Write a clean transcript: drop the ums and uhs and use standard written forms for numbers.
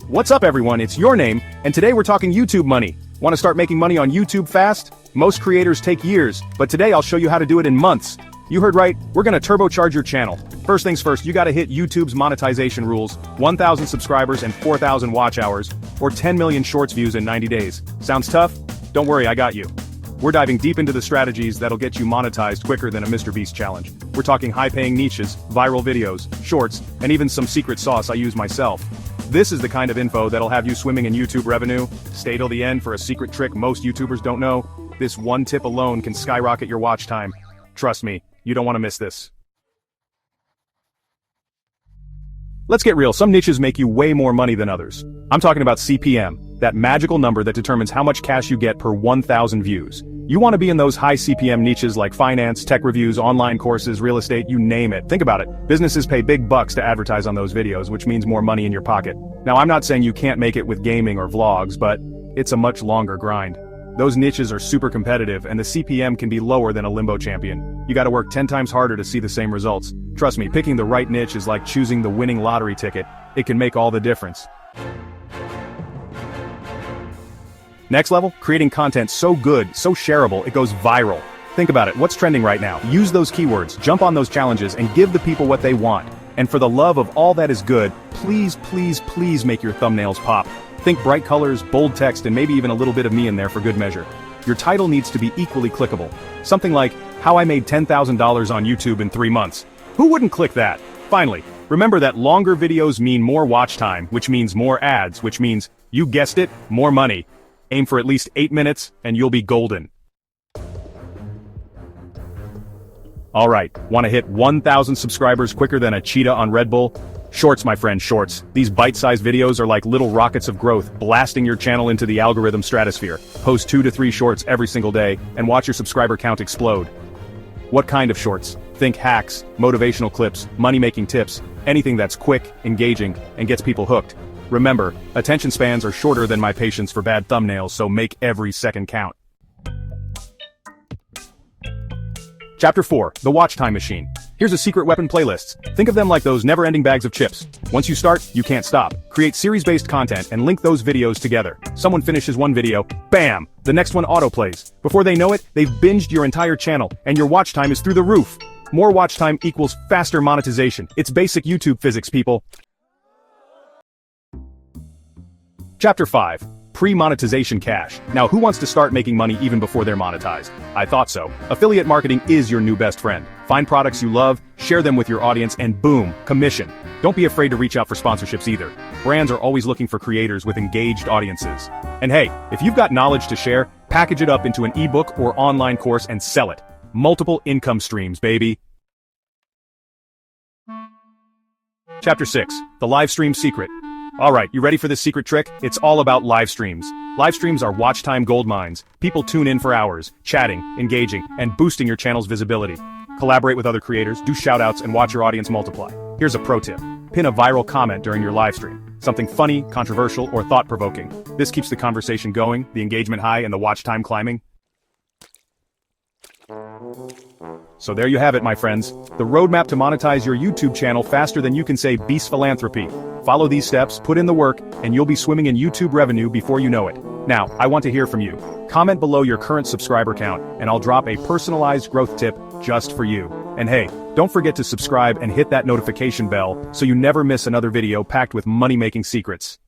What's up everyone, it's your name, and today we're talking YouTube money. Want to start making money on YouTube fast? Most creators take years, but today I'll show you how to do it in months. You heard right, we're gonna turbocharge your channel. First things first, you gotta hit YouTube's monetization rules, 1,000 subscribers and 4,000 watch hours, or 10 million shorts views in 90 days. Sounds tough? Don't worry, I got you. We're diving deep into the strategies that'll get you monetized quicker than a Mr. Beast challenge. We're talking high-paying niches, viral videos, shorts, and even some secret sauce I use myself. This is the kind of info that'll have you swimming in YouTube revenue. Stay till the end for a secret trick most YouTubers don't know. This one tip alone can skyrocket your watch time. Trust me, you don't want to miss this. Let's get real, some niches make you way more money than others. I'm talking about CPM, that magical number that determines how much cash you get per 1,000 views. You want to be in those high CPM niches like finance, tech reviews, online courses, real estate, you name it. Think about it. Businesses pay big bucks to advertise on those videos, which means more money in your pocket. Now, I'm not saying you can't make it with gaming or vlogs, but it's a much longer grind. Those niches are super competitive, and the CPM can be lower than a limbo champion. You gotta work 10 times harder to see the same results. Trust me, picking the right niche is like choosing the winning lottery ticket. It can make all the difference. Next level, creating content so good, so shareable, it goes viral. Think about it, what's trending right now? Use those keywords, jump on those challenges, and give the people what they want. And for the love of all that is good, please, please, please make your thumbnails pop. Think bright colors, bold text, and maybe even a little bit of me in there for good measure. Your title needs to be equally clickable. Something like, How I Made $10,000 on YouTube in 3 months. Who wouldn't click that? Finally, remember that longer videos mean more watch time, which means more ads, which means, you guessed it, more money. Aim for at least 8 minutes, and you'll be golden. Alright, want to hit 1,000 subscribers quicker than a cheetah on Red Bull? Shorts, my friend, shorts. These bite-sized videos are like little rockets of growth, blasting your channel into the algorithm stratosphere. Post 2 to 3 shorts every single day, and watch your subscriber count explode. What kind of shorts? Think hacks, motivational clips, money-making tips, anything that's quick, engaging, and gets people hooked. Remember, attention spans are shorter than my patience for bad thumbnails, so make every second count. Chapter 4, the watch time machine. Here's a secret weapon playlists. Think of them like those never-ending bags of chips. Once you start, you can't stop. Create series-based content and link those videos together. Someone finishes one video, bam! The next one autoplays. Before they know it, they've binged your entire channel, and your watch time is through the roof. More watch time equals faster monetization. It's basic YouTube physics, people. Chapter 5. Pre-monetization cash. Now, who wants to start making money even before they're monetized? I thought so. Affiliate marketing is your new best friend. Find products you love, share them with your audience, and boom, commission. Don't be afraid to reach out for sponsorships either. Brands are always looking for creators with engaged audiences. And hey, if you've got knowledge to share, package it up into an ebook or online course and sell it. Multiple income streams, baby. Chapter 6. The live stream secret. Alright, you ready for this secret trick? It's all about live streams. Live streams are watch time gold mines. People tune in for hours, chatting, engaging, and boosting your channel's visibility. Collaborate with other creators, do shoutouts, and watch your audience multiply. Here's a pro tip. Pin a viral comment during your live stream. Something funny, controversial, or thought-provoking. This keeps the conversation going, the engagement high, and the watch time climbing. So there you have it, my friends. The roadmap to monetize your YouTube channel faster than you can say Beast Philanthropy. Follow these steps, put in the work, and you'll be swimming in YouTube revenue before you know it. Now, I want to hear from you. Comment below your current subscriber count, and I'll drop a personalized growth tip just for you. And hey, don't forget to subscribe and hit that notification bell so you never miss another video packed with money-making secrets.